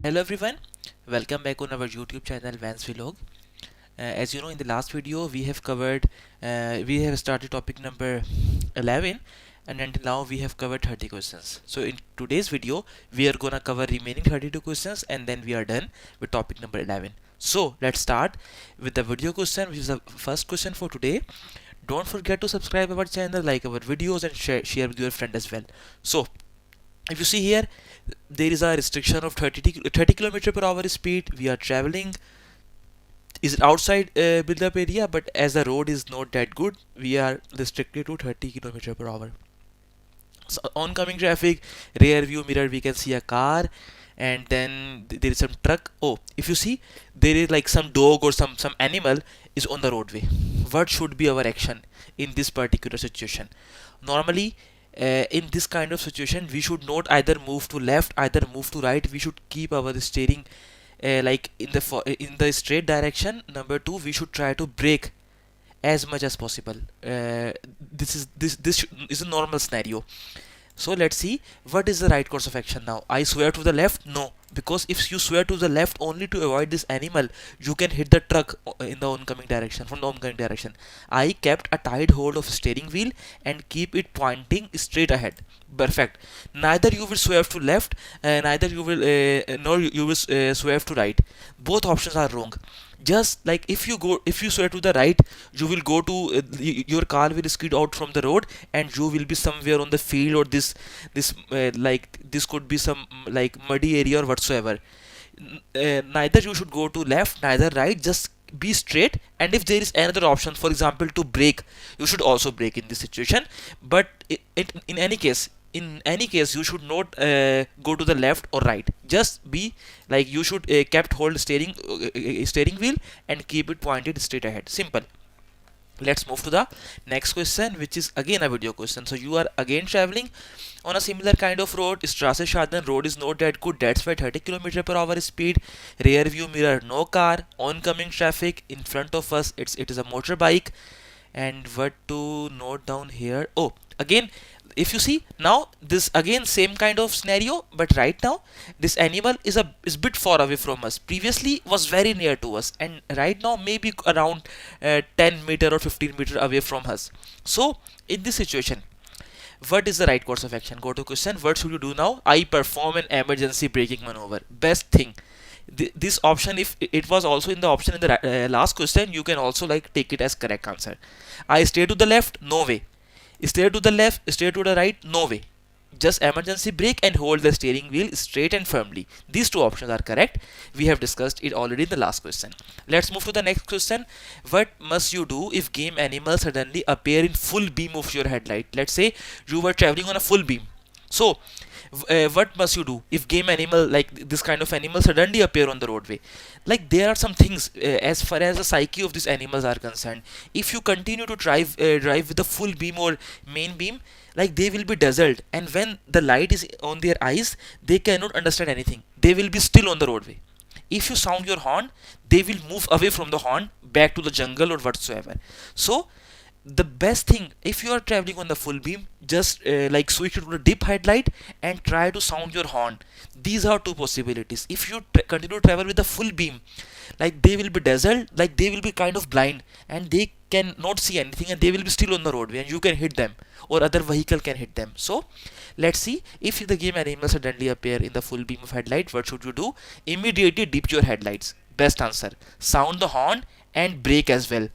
Hello everyone, welcome back on our YouTube channel Vans Vlog. As you know, in the last video we have started topic number 11, and until now we have covered 30 questions. So in today's video we are gonna cover remaining 32 questions and then we are done with topic number 11. So let's start with the video question, which is the first question for today. Don't forget to subscribe our channel, like our videos, and share with your friend as well. So if you see here, there is a restriction of 30 kilometer per hour speed. We are traveling is outside build up area, but as the road is not that good, we are restricted to 30 kilometer per hour. So oncoming traffic, rear view mirror, we can see a car, and then there is some truck. Oh, if you see, there is like some dog or some animal is on the roadway. What should be our action in this particular situation? Normally, in this kind of situation, we should not either move to left, either move to right. We should keep our steering like in the straight direction. Number two, we should try to brake as much as possible. This is a normal scenario. So let's see what is the right course of action now. I swear to the left? No, because if you swear to the left only to avoid this animal, you can hit the truck in the oncoming direction, from the oncoming direction. I kept a tight hold of steering wheel and keep it pointing straight ahead. Perfect. Neither you will swerve to left, neither you will nor you will swerve to right. Both options are wrong. Just like if you swear to the right, you will go to your car will skid out from the road and you will be somewhere on the field, or like this could be some like muddy area or whatsoever. Neither you should go to left, neither right, just be straight. And if there is another option, for example to brake, you should also brake in this situation. But in any case, you should not go to the left or right. Just be like, you should kept hold steering wheel and keep it pointed straight ahead. Simple. Let's move to the next question, which is again a video question. So you are again traveling on a similar kind of road. Strasse Schaden road is not that good, that's why 30 kilometer per hour speed. Rear view mirror, no car. Oncoming traffic in front of us, it is a motorbike. And what to note down here? Oh, again, if you see now, this again same kind of scenario, but right now this animal is bit far away from us. Previously was very near to us, and right now maybe around 10 meter or 15 meter away from us. So in this situation, what is the right course of action? Go to question, what should you do now? I perform an emergency braking maneuver. Best thing, this option, if it was also in the option in the last question, you can also like take it as correct answer. I stay to the left? No way. Stay to the left, stay to the right? No way. Just emergency brake and hold the steering wheel straight and firmly. These two options are correct. We have discussed it already in the last question. Let's move to the next question. What must you do if game animals suddenly appear in full beam of your headlight? Let's say you were traveling on a full beam. So what must you do if game animal like this kind of animal suddenly appear on the roadway? Like, there are some things as far as the psyche of these animals are concerned. If you continue to drive with the full beam or main beam, like, they will be dazzled, and when the light is on their eyes, they cannot understand anything. They will be still on the roadway. If you sound your horn, they will move away from the horn back to the jungle or whatsoever. So the best thing, if you are traveling on the full beam, just like switch it to the dip headlight and try to sound your horn. These are two possibilities. If you continue to travel with the full beam, like, they will be dazzled, like they will be kind of blind, and they can not see anything, and they will be still on the roadway, and you can hit them, or other vehicle can hit them. So let's see, if the game animals suddenly appear in the full beam of headlight, what should you do? Immediately dip your headlights. Best answer. Sound the horn and brake as well.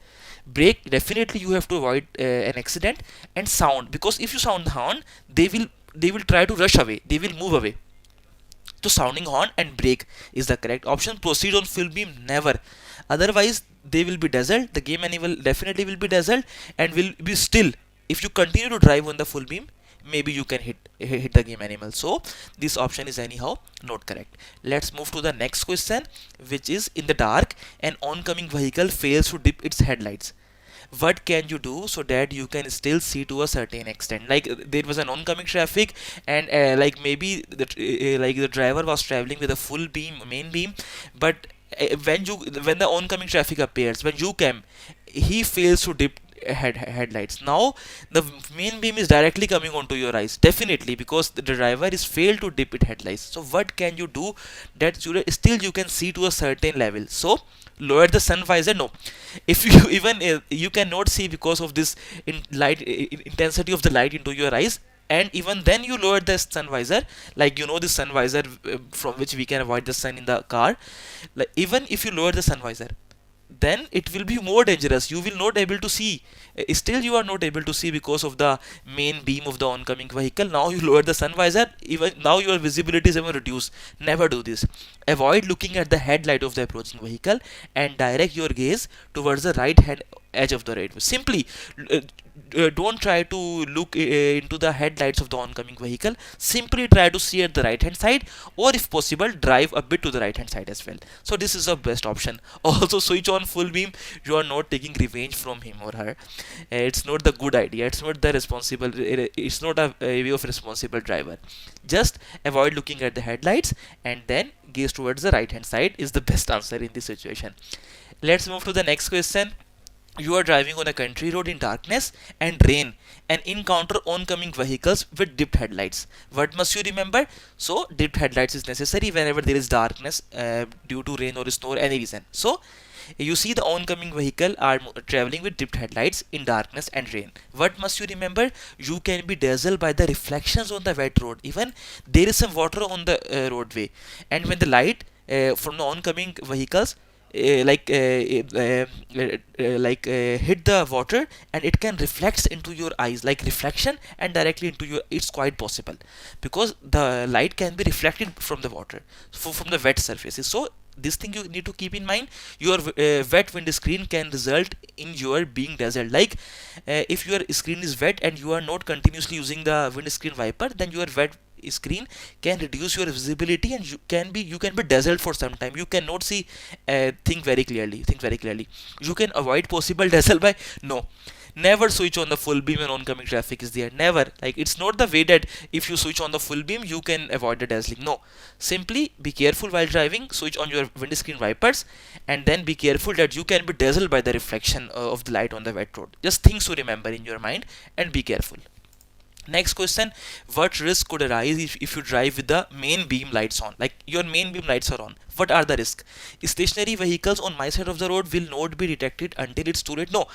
Brake, definitely you have to avoid an accident. And sound, because if you sound the horn, they will try to rush away, they will move away. So sounding horn and brake is the correct option. Proceed on full beam, never. Otherwise they will be dazzled, the game animal definitely will be dazzled and will be still. If you continue to drive on the full beam, maybe you can hit the game animal. So this option is anyhow not correct. Let's move to the next question, which is, in the dark an oncoming vehicle fails to dip its headlights. What can you do so that you can still see to a certain extent? Like, there was an oncoming traffic, and like maybe the driver was traveling with a full beam, main beam, but when the oncoming traffic appears, when you came, he fails to dip headlights. Now the main beam is directly coming onto your eyes, definitely, because the driver is failed to dip it headlights. So what can you do that still you can see to a certain level? So lower the sun visor. No, if you even you cannot see because of this intensity of the light into your eyes, and even then you lower the sun visor, like the sun visor from which we can avoid the sun in the car. Like even if you lower the sun visor, then it will be more dangerous. You will not able to see. Still you are not able to see because of the main beam of the oncoming vehicle. Now you lower the sun visor, even now your visibility is even reduced. Never do this. Avoid looking at the headlight of the approaching vehicle and direct your gaze towards the right hand edge of the roadway. Simply don't try to look into the headlights of the oncoming vehicle. Simply try to see at the right hand side, or if possible drive a bit to the right hand side as well. So this is the best option. Also switch on full beam. You are not taking revenge from him or her. It's not the good idea. It's not the responsible. It's not a way of responsible driver. Just avoid looking at the headlights and then gaze towards the right hand side is the best answer in this situation. Let's move to the next question. You are driving on a country road in darkness and rain and encounter oncoming vehicles with dipped headlights. What must you remember? So, dipped headlights is necessary whenever there is darkness due to rain or snow or any reason. So, you see the oncoming vehicle are traveling with dipped headlights in darkness and rain. What must you remember? You can be dazzled by the reflections on the wet road. Even there is some water on the roadway, and when the light from the oncoming vehicles hit the water, and it can reflect into your eyes, like reflection and directly into your, it's quite possible because the light can be reflected from the water, from the wet surfaces. So this thing you need to keep in mind. Your wet windscreen can result in your being dazzled. Like if your screen is wet and you are not continuously using the windscreen wiper, then your wet screen can reduce your visibility, and you can be dazzled for some time. You cannot see think very clearly. You can avoid possible dazzle by, no, never switch on the full beam when oncoming traffic is there. Never. Like, it's not the way that if you switch on the full beam you can avoid the dazzling. No, simply be careful while driving, switch on your windscreen wipers, and then be careful that you can be dazzled by the reflection of the light on the wet road. Just things to remember in your mind, and be careful. Next question: what risk could arise if you drive with the main beam lights on? Like, your main beam lights are on. What are the risks? Stationary vehicles on my side of the road will not be detected until it's too late. No,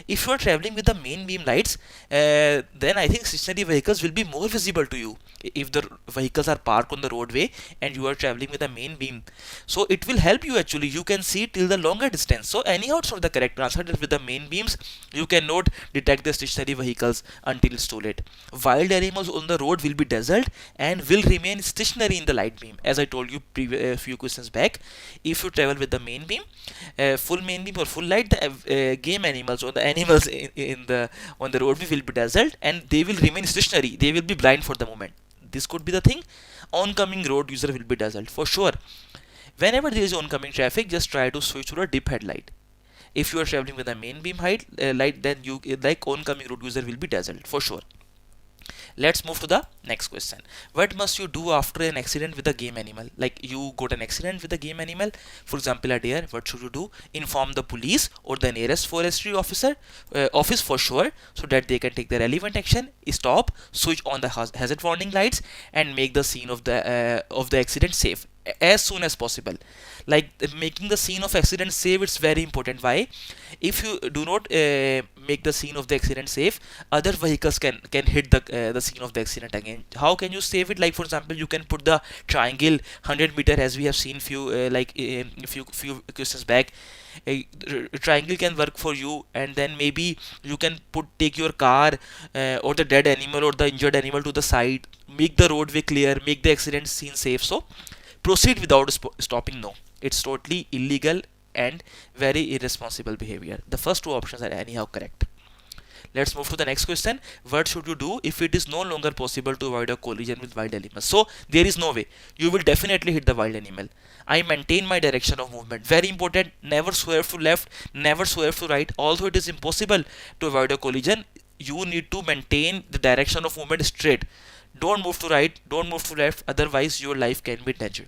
if you are traveling with the main beam lights, then I think stationary vehicles will be more visible to you if the vehicles are parked on the roadway and you are traveling with the main beam. So it will help you actually. You can see till the longer distance. So anyhow, it's not the correct answer that with the main beams you cannot detect the stationary vehicles until it's too late. Wild animals on the road will be dazzled and will remain stationary in the light beam, as I told you a few questions back. If you travel with the main beam, full main beam or full light, the game animals or the animals in the on the roadway will be dazzled and they will remain stationary. They will be blind for the moment. This could be the thing. Oncoming road user will be dazzled for sure. Whenever there is oncoming traffic, just try to switch to a dip headlight. If you are traveling with a main beam light, then you, like, oncoming road user will be dazzled for sure. Let's move to the next question. What must you do after an accident with a game animal? Like, you got an accident with a game animal, for example a deer. What should you do? Inform the police or the nearest forestry office for sure, so that they can take the relevant action. Stop, switch on the hazard warning lights, and make the scene of the accident safe as soon as possible. Like, making the scene of accident safe, it's very important. Why? If you do not make the scene of the accident safe, other vehicles can hit the scene of the accident again. How can you save it? Like, for example, you can put the triangle 100 meter, as we have seen few questions back. A triangle can work for you, and then maybe you can take your car or the dead animal or the injured animal to the side, make the roadway clear, make the accident scene safe. So proceed without stopping. No, it's totally illegal and very irresponsible behavior. The first two options are anyhow correct. Let's move to the next question. What should you do if it is no longer possible to avoid a collision with wild animals? So there is no way. You will definitely hit the wild animal. I maintain my direction of movement. Very important. Never swerve to left, never swerve to right. Although it is impossible to avoid a collision, you need to maintain the direction of movement straight. Don't move to right, don't move to left, otherwise your life can be in danger.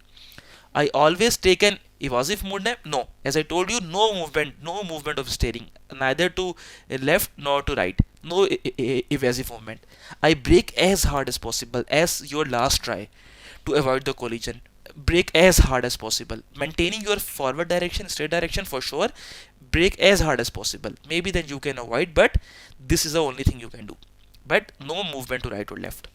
I always take an Evasive movement? No. As I told you, no movement of steering, neither to left nor to right. No evasive movement. I brake as hard as possible as your last try to avoid the collision. Brake as hard as possible. Maintaining your forward direction, straight direction for sure. Brake as hard as possible. Maybe then you can avoid, but this is the only thing you can do. But no movement to right or left.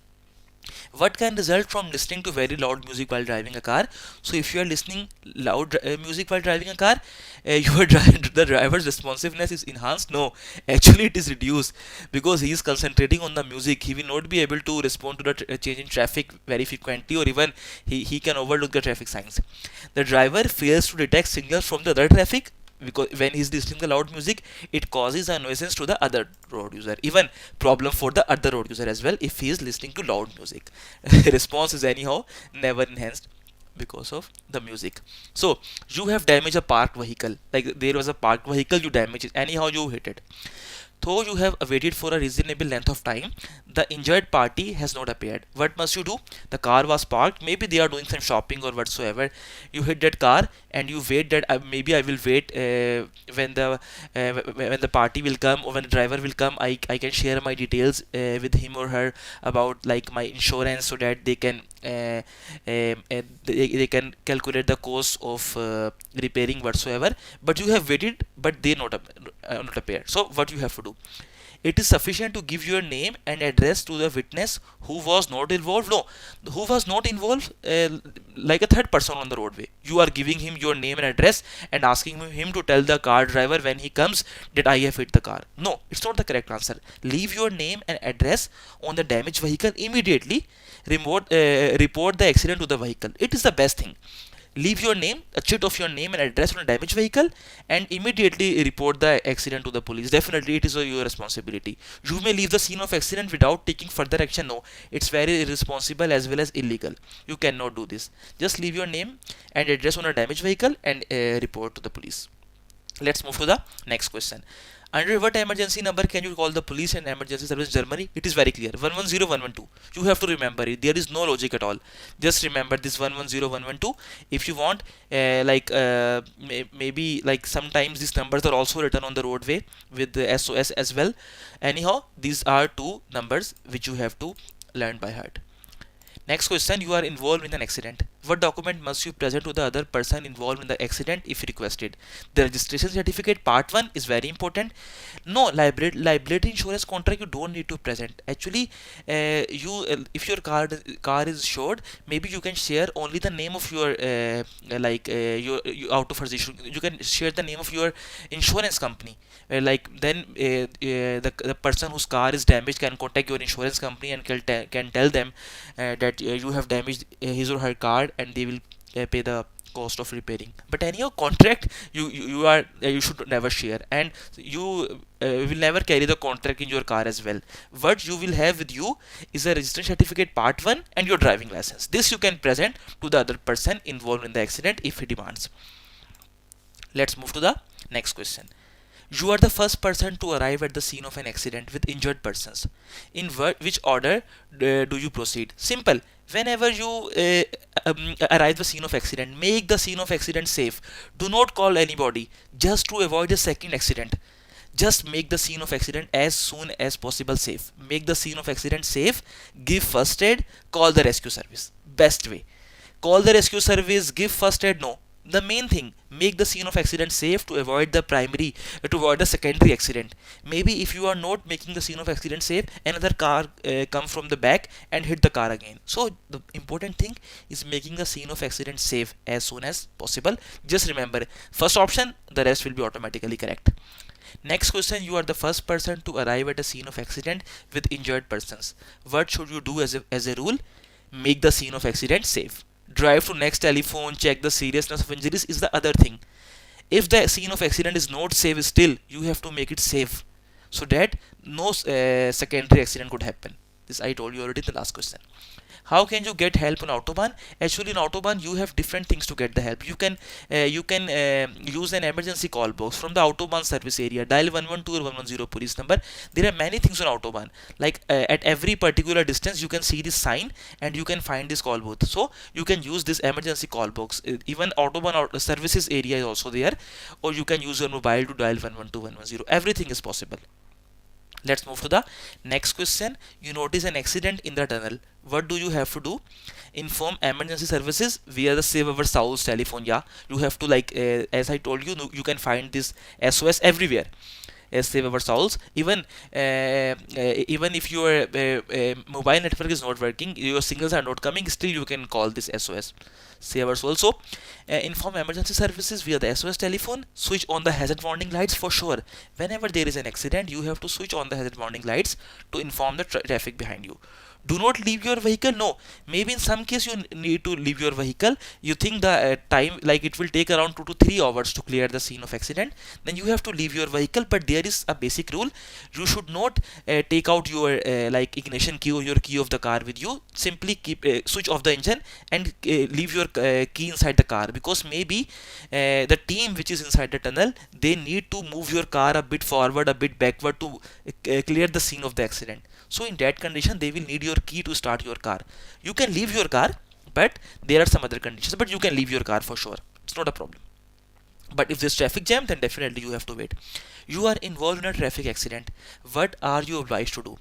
What can result from listening to very loud music while driving a car? So if you are listening loud music while driving a car, the driver's responsiveness is enhanced. No, actually it is reduced, because he is concentrating on the music. He will not be able to respond to the change in traffic very frequently, or even he can overlook the traffic signs. The driver fails to detect signals from the other traffic, because when he's listening to loud music, it causes a nuisance to the other road user, even problem for the other road user as well if he is listening to loud music. Response is anyhow never enhanced because of the music. So you have damaged a parked vehicle, like there was a parked vehicle, you damage it, anyhow you hit it. Though you have waited for a reasonable length of time, the injured party has not appeared. What must you do? The car was parked. Maybe they are doing some shopping or whatsoever. You hit that car and you wait that maybe I will wait when the party will come, or when the driver will come. I can share my details with him or her about like my insurance, so that they can they can calculate the cost of repairing whatsoever. But you have waited, but they not appear. So what you have to do? It is sufficient to give your name and address to the witness who was not involved. No, who was not involved, like a third person on the roadway. You are giving him your name and address and asking him to tell the car driver when he comes that I have hit the car. No, it's not the correct answer. Leave your name and address on the damaged vehicle immediately. Report the accident to the vehicle. It is the best thing. Leave your name, a chit of your name and address on a damaged vehicle, and immediately report the accident to the police. Definitely, it is your responsibility. You may leave the scene of accident without taking further action. No, it's very irresponsible as well as illegal. You cannot do this. Just leave your name and address on a damaged vehicle and report to the police. Let's move to the next question. Under what emergency number can you call the police and emergency service in Germany? It is very clear. 110 112. You have to remember it. There is no logic at all. Just remember this 110 112. If you want, maybe like sometimes these numbers are also written on the roadway with the SOS as well. Anyhow, these are two numbers which you have to learn by heart. Next question, you are involved in an accident. What document must you present to the other person involved in the accident if requested? The registration certificate part 1 is very important. No, liability insurance contract you don't need to present. Actually, if your car is insured, maybe you can share only the name of your your out of you can share the name of your insurance company. The person whose car is damaged can contact your insurance company and can tell them that you have damaged his or her car, and they will pay the cost of repairing. But anyhow, contract you should never share, and you will never carry the contract in your car as well. What you will have with you is a registration certificate part 1 and your driving license. This you can present to the other person involved in the accident if he demands. Let's move to the next question. You are the first person to arrive at the scene of an accident with injured persons. In which order do you proceed? Simple. Whenever you arrive the scene of accident, make the scene of accident safe. Do not call anybody just to avoid a second accident. Just make the scene of accident as soon as possible safe. Make the scene of accident safe. Give first aid. Call the rescue service. Best way. Call the rescue service. Give first aid. No, the main thing, make the scene of accident safe to avoid the secondary accident. Maybe if you are not making the scene of accident safe, another car come from the back and hit the car again. So the important thing is making the scene of accident safe as soon as possible. Just remember, first option, the rest will be automatically correct. Next question, you are the first person to arrive at a scene of accident with injured persons. What should you do as a rule? Make the scene of accident safe. Drive to next telephone, check the seriousness of injuries is the other thing. If the scene of accident is not safe, still you have to make it safe, so that no secondary accident could happen. This I told you already in the last question. How can you get help on autobahn? Actually, in autobahn you have different things to get the help. You can use an emergency call box from the autobahn service area, dial 112 or 110 police number. There are many things on autobahn, like at every particular distance you can see this sign and you can find this call booth, so you can use this emergency call box. Even autobahn services area is also there, or you can use your mobile to dial 112 110. Everything is possible. Let's move to the next question. You notice an accident in the tunnel. What do you have to do? Inform emergency services via the Save Our Souls telephone. Yeah, you have to, like, as I told you, you can find this SOS everywhere. Save Our Souls. Even if your mobile network is not working, your signals are not coming, still you can call this SOS. Save Our Souls. So inform emergency services via the SOS telephone. Switch on the hazard warning lights for sure. Whenever there is an accident, you have to switch on the hazard warning lights to inform the traffic behind you. Do not leave your vehicle. No, maybe in some case you need to leave your vehicle. You think the time, like, it will take around 2 to 3 hours to clear the scene of accident, then you have to leave your vehicle. But there is a basic rule: you should not take out your like ignition key or your key of the car with you. Simply keep switch off the engine and leave your key inside the car, because maybe the team which is inside the tunnel, they need to move your car a bit forward, a bit backward to clear the scene of the accident. So in that condition, they will need your key to start your car. You can leave your car, but there are some other conditions, but you can leave your car for sure. It's not a problem. But if there's traffic jam, then definitely you have to wait. You are involved in a traffic accident. What are you obliged to do?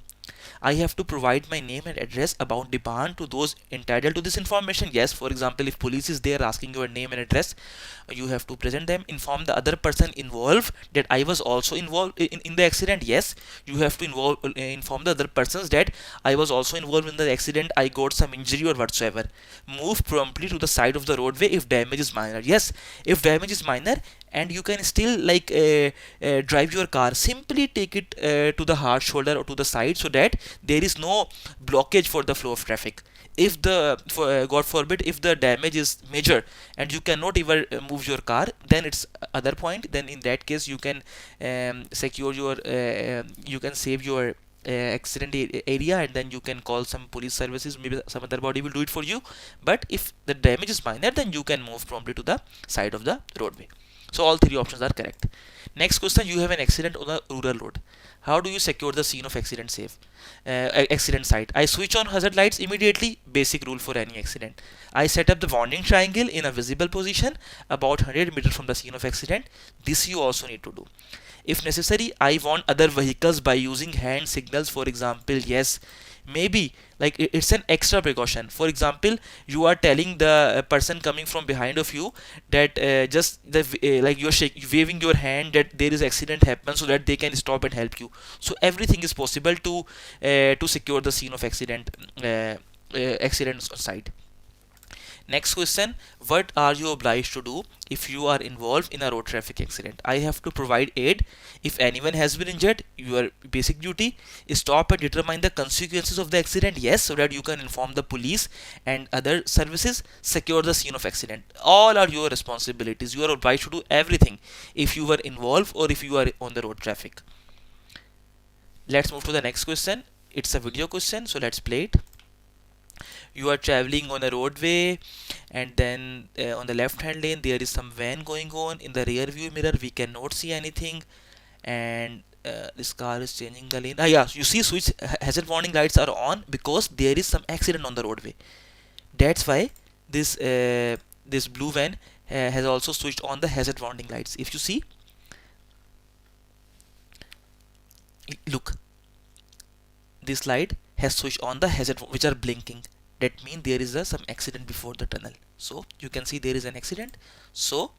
I have to provide my name and address about demand to those entitled to this information. Yes, for example, if police is there asking your name and address, you have to present them. Inform the other person involved that I was also involved in the accident. Yes, you have to inform the other persons that I was also involved in the accident. I got some injury or whatsoever. Move promptly to the side of the roadway if damage is minor. Yes, if damage is minor and you can still, like, drive your car, simply take it to the hard shoulder or to the side, so that there is no blockage for the flow of traffic. If God forbid, if the damage is major and you cannot even move your car, then it's other point. Then in that case you can secure your you can save your accident area, and then you can call some police services. Maybe some other body will do it for you. But if the damage is minor, then you can move promptly to the side of the roadway. So all three options are correct. Next question: you have an accident on a rural road. How do you secure the scene of accident accident site? I switch on hazard lights immediately. Basic rule for any accident. I set up the warning triangle in a visible position about 100 meters from the scene of accident. This you also need to do. If necessary, I warn other vehicles by using hand signals. For example, yes, maybe, like, it's an extra precaution. For example, you are telling the person coming from behind of you that just the like, you're waving your hand that there is accident happen, so that they can stop and help you. So everything is possible to secure the scene of accident site. Next question: what are you obliged to do if you are involved in a road traffic accident? I have to provide aid if anyone has been injured. Your basic duty is stop and determine the consequences of the accident. Yes, so that you can inform the police and other services. Secure the scene of accident. All are your responsibilities. You are obliged to do everything if you were involved or if you are on the road traffic. Let's move to the next question. It's a video question, so let's play it. You are traveling on a roadway, and then on the left hand lane there is some van going on. In the rear view mirror we cannot see anything, and this car is changing the lane. Yeah, you see, switch hazard warning lights are on because there is some accident on the roadway. That's why this blue van has also switched on the hazard warning lights. If you see, look, this light has switched on the hazard which are blinking. That means there is some accident before the tunnel. So you can see there is an accident. So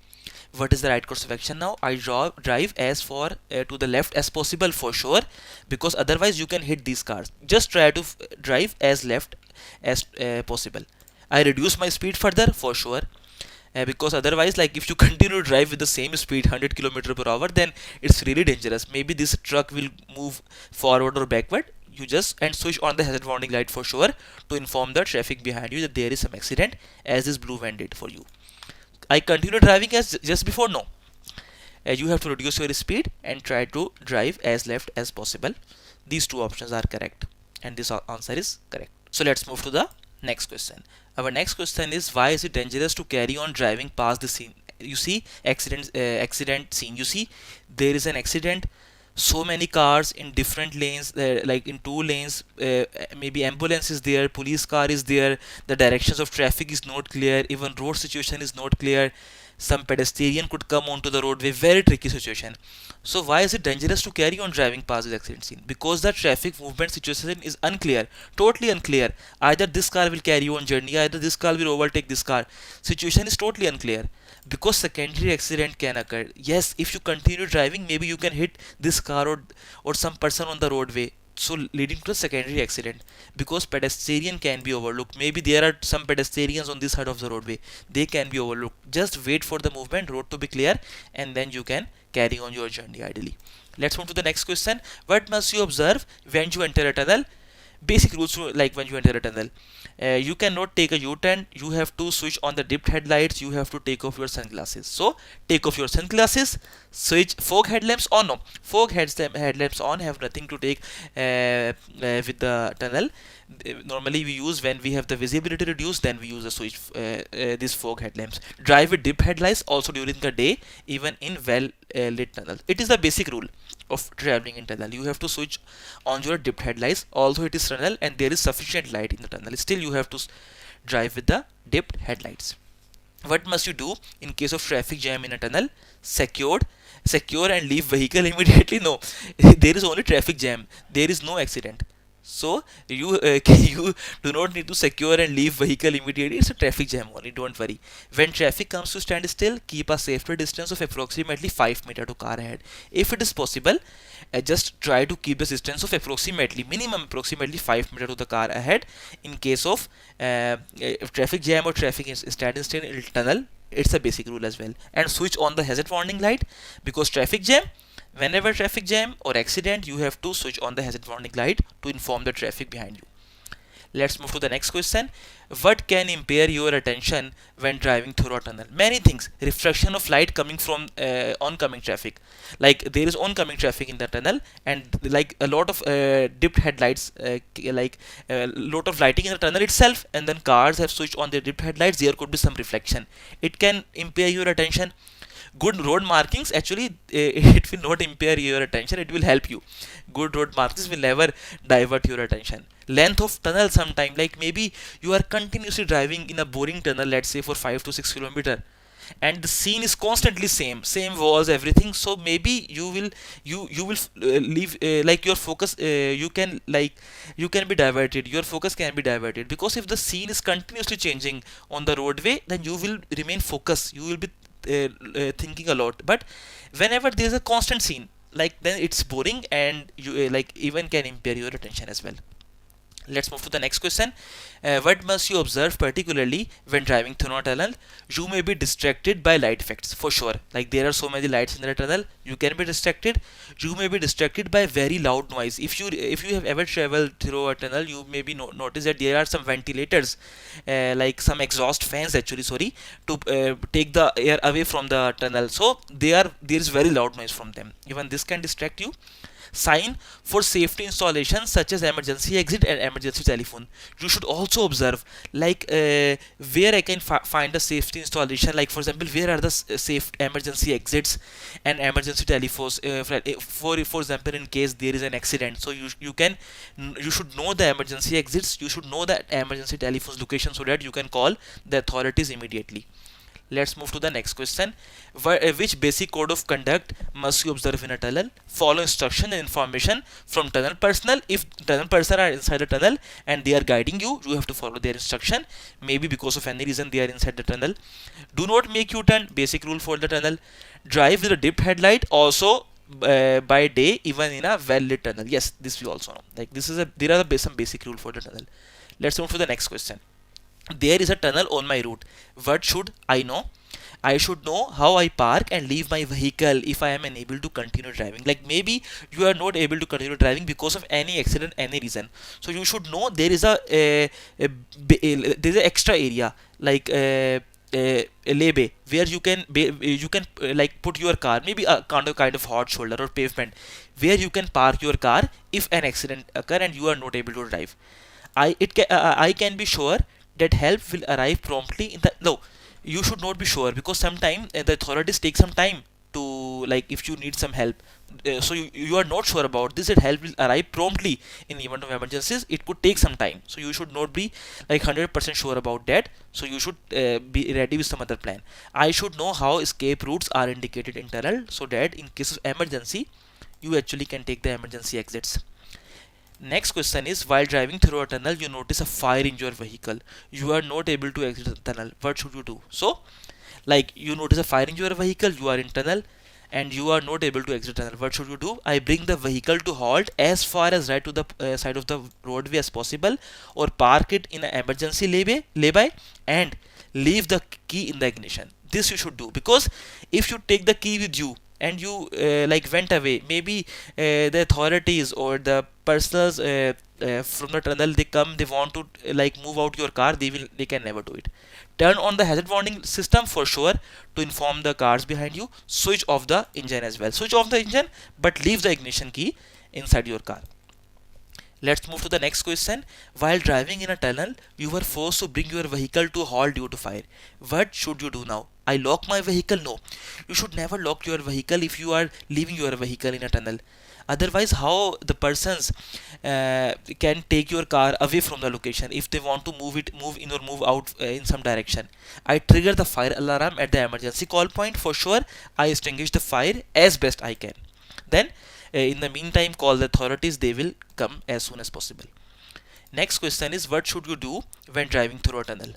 what is the right course of action now? I drive as far to the left as possible for sure, because otherwise you can hit these cars. Just try to drive as left as possible. I reduce my speed further for sure, because otherwise, like, if you continue to drive with the same speed 100 km/h, then it's really dangerous. Maybe this truck will move forward or backward. You just and switch on the hazard warning light for sure to inform the traffic behind you that there is some accident, as this blue van did for you. I continue driving as just before. No, you have to reduce your speed and try to drive as left as possible. These two options are correct. and this answer is correct. So let's move to the next question. Our next question is, why is it dangerous to carry on driving past the scene? You see, accident scene. You see, there is an accident. So many cars in different lanes, like in two lanes. Maybe ambulance is there, police car is there. The directions of traffic is not clear. Even road situation is not clear. Some pedestrian could come onto the roadway. Very tricky situation. So why is it dangerous to carry on driving past this accident scene? Because the traffic movement situation is unclear, totally unclear. Either this car will carry on journey, either this car will overtake this car. Situation is totally unclear. Because secondary accident can occur. Yes, if you continue driving, maybe you can hit this car or some person on the roadway, so leading to a secondary accident. Because pedestrian can be overlooked, maybe there are some pedestrians on this side of the roadway, they can be overlooked. Just wait for the movement, road to be clear, and then you can carry on your journey ideally. Let's move to the next question. What must you observe when you enter a tunnel? Basic rules, like when you enter a tunnel, you cannot take a u-turn. You have to switch on the dipped headlights. You have to take off your sunglasses. So take off your sunglasses, switch fog headlamps on. No, fog headlamps on have nothing to take with the tunnel. Normally we use when we have the visibility reduced, then we use a switch these fog headlamps. Drive with dip headlights also during the day, even in well lit tunnel. It is the basic rule of traveling in tunnel. You have to switch on your dipped headlights, although it is tunnel and there is sufficient light in the tunnel, still you have to drive with the dipped headlights. What must you do in case of traffic jam in a tunnel? Secure and leave vehicle immediately. No, there is only traffic jam, there is no accident. So you you do not need to secure and leave vehicle immediately. It's a traffic jam only, don't worry. When traffic comes to standstill, keep a safety distance of approximately 5 meters to car ahead. If it is possible, just try to keep the distance of approximately minimum approximately 5 meters to the car ahead. In case of traffic jam or traffic is standstill in tunnel, it's a basic rule as well. And switch on the hazard warning light, because traffic jam, whenever traffic jam or accident, you have to switch on the hazard warning light to inform the traffic behind you. Let's move to the next question. What can impair your attention when driving through a tunnel? Many things. Reflection of light coming from oncoming traffic. Like there is oncoming traffic in the tunnel, and like a lot of dipped headlights, like a lot of lighting in the tunnel itself, and then cars have switched on their dipped headlights. There could be some reflection. It can impair your attention. Good road markings, actually it will not impair your attention, it will help you. Good road markings will never divert your attention. Length of tunnel, sometime, like maybe you are continuously driving in a boring tunnel, let's say for 5 to 6 kilometer, and the scene is constantly same walls, everything. So maybe you will leave, like your focus, you can be diverted, your focus can be diverted, because if the scene is continuously changing on the roadway, then you will remain focused, you will be thinking a lot. But whenever there is a constant scene, like, then it's boring, and you like even can impair your attention as well. Let's move to the next question. What must you observe particularly when driving through a tunnel? You may be distracted by light effects, for sure. Like there are so many lights in the tunnel, you can be distracted. You may be distracted by very loud noise. If you have ever traveled through a tunnel, you may be notice that there are some ventilators, like some exhaust fans, actually, sorry, to take the air away from the tunnel. So there is very loud noise from them. Even this can distract you. Sign for safety installations such as emergency exit and emergency telephone. You should also observe, like where I can find a safety installation, like for example, where are the safe emergency exits and emergency telephones, for example, in case there is an accident. So you should know the emergency exits, you should know the emergency telephone's location, so that you can call the authorities immediately. Let's move to the next question. Which basic code of conduct must you observe in a tunnel? Follow instruction and information from tunnel personnel. If tunnel personnel are inside the tunnel and they are guiding you, you have to follow their instruction. Maybe because of any reason they are inside the tunnel. Do not make U-turn. Basic rule for the tunnel. Drive with a dipped headlight. Also by day, even in a well-lit tunnel. Yes, this we also know. Like there are some basic rule for the tunnel. Let's move to the next question. There is a tunnel on my route. What should I know? I should know how I park and leave my vehicle if I am unable to continue driving. Like maybe you are not able to continue driving because of any accident, any reason. So you should know there is there is an extra area, like lay-by, where you can like put your car, maybe a kind of hot shoulder or pavement, where you can park your car if an accident occur and you are not able to drive. I can be sure that help will arrive promptly in the no. You should not be sure, because sometimes the authorities take some time to, like, if you need some help, so you are not sure about this, that help will arrive promptly in the event of emergencies. It could take some time, so you should not be like 100% sure about that. So you should be ready with some other plan. I should know how escape routes are indicated in tunnel, so that in case of emergency you actually can take the emergency exits. Next question is, while driving through a tunnel, you notice a fire in your vehicle. You are not able to exit the tunnel. What should you do? So, like, you notice a fire in your vehicle, you are in tunnel, and you are not able to exit tunnel. What should you do? I bring the vehicle to halt as far as right to the side of the roadway as possible, or park it in an emergency lay-by, and leave the key in the ignition. This you should do, because if you take the key with you and you like went away, maybe the authorities or the persons from the tunnel, they come, they want to like move out your car, they can never do it. Turn on the hazard warning system for sure to inform the cars behind you. Switch off the engine as well. Switch off the engine, but leave the ignition key inside your car. Let's move to the next question. While driving in a tunnel, you were forced to bring your vehicle to halt due to fire. What should you do now? I lock my vehicle? No. You should never lock your vehicle if you are leaving your vehicle in a tunnel. Otherwise, how the persons can take your car away from the location if they want to move in or move out in some direction? I trigger the fire alarm at the emergency call point for sure. I extinguish the fire as best I can. Then in the meantime, call the authorities, they will come as soon as possible. Next question is, what should you do when driving through a tunnel?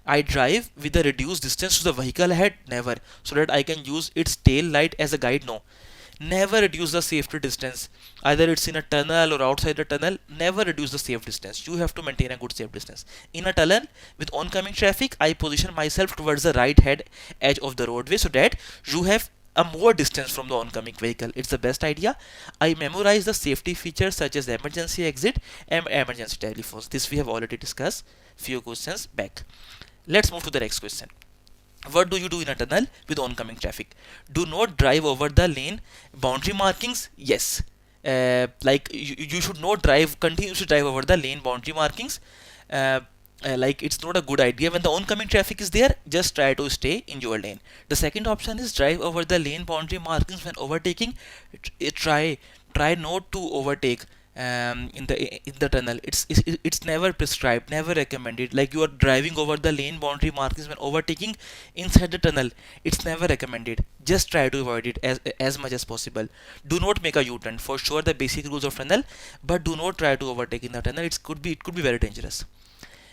I drive with a reduced distance to the vehicle ahead. Never. So that I can use its tail light as a guide. No. Never reduce the safety distance. Either it's in a tunnel or outside a tunnel, never reduce the safe distance. You have to maintain a good safe distance. In a tunnel with oncoming traffic, I position myself towards the right hand edge of the roadway, so that you have a more distance from the oncoming vehicle. It's the best idea. I memorize the safety features such as emergency exit and emergency telephones. This we have already discussed few questions back. Let's move to the next question. What do you do in a tunnel with oncoming traffic? Do not drive over the lane boundary markings. Yes. Like you should not continuously drive over the lane boundary markings. Like, it's not a good idea. When the oncoming traffic is there, just try to stay in your lane. The second option is drive over the lane boundary markings when overtaking. Try not to overtake in the tunnel. It's never prescribed, never recommended. Like, you are driving over the lane boundary markings when overtaking inside the tunnel, it's never recommended. Just try to avoid it as much as possible. Do not make a U-turn, for sure the basic rules of tunnel, but do not try to overtake in the tunnel. It could be very dangerous.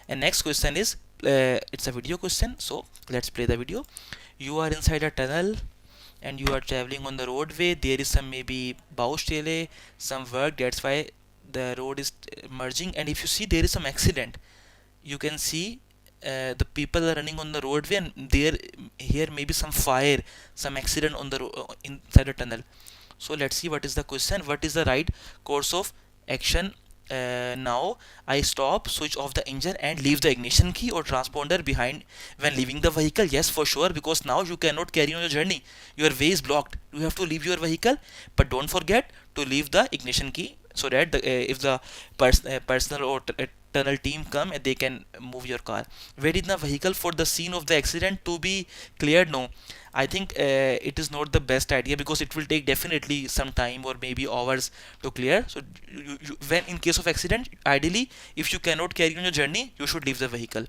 And next question is, it's a video question, so let's play the video. You are inside a tunnel and you are traveling on the roadway. There is some maybe Baustelle, some work, that's why the road is merging. And if you see, there is some accident. You can see the people are running on the roadway, and here maybe some fire, some accident on the inside the tunnel. So let's see what is the question. What is the right course of action? Now I stop, switch off the engine and leave the ignition key or transponder behind when leaving the vehicle. Yes, for sure, because now you cannot carry on your journey. Your way is blocked. You have to leave your vehicle, but don't forget to leave the ignition key, so that if the personal or tunnel team come, they can move your car. Where is the vehicle for the scene of the accident to be cleared? No, I think it is not the best idea, because it will take definitely some time or maybe hours to clear. So when in case of accident, ideally, if you cannot carry on your journey, you should leave the vehicle.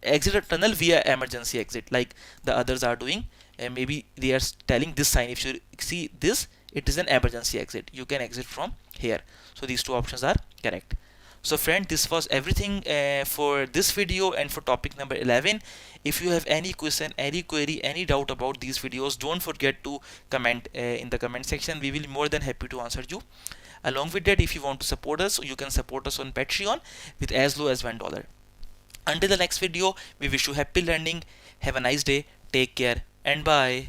Exit a tunnel via emergency exit, like the others are doing. Maybe they are telling this sign. If you see this, it is an emergency exit. You can exit from here. So these two options are correct. So friend, this was everything for this video and for topic number 11. If you have any question, any query, any doubt about these videos, don't forget to comment in the comment section. We will be more than happy to answer you. Along with that, if you want to support us, you can support us on Patreon with as low as $1. Until the next video, we wish you happy learning. Have a nice day. Take care and bye.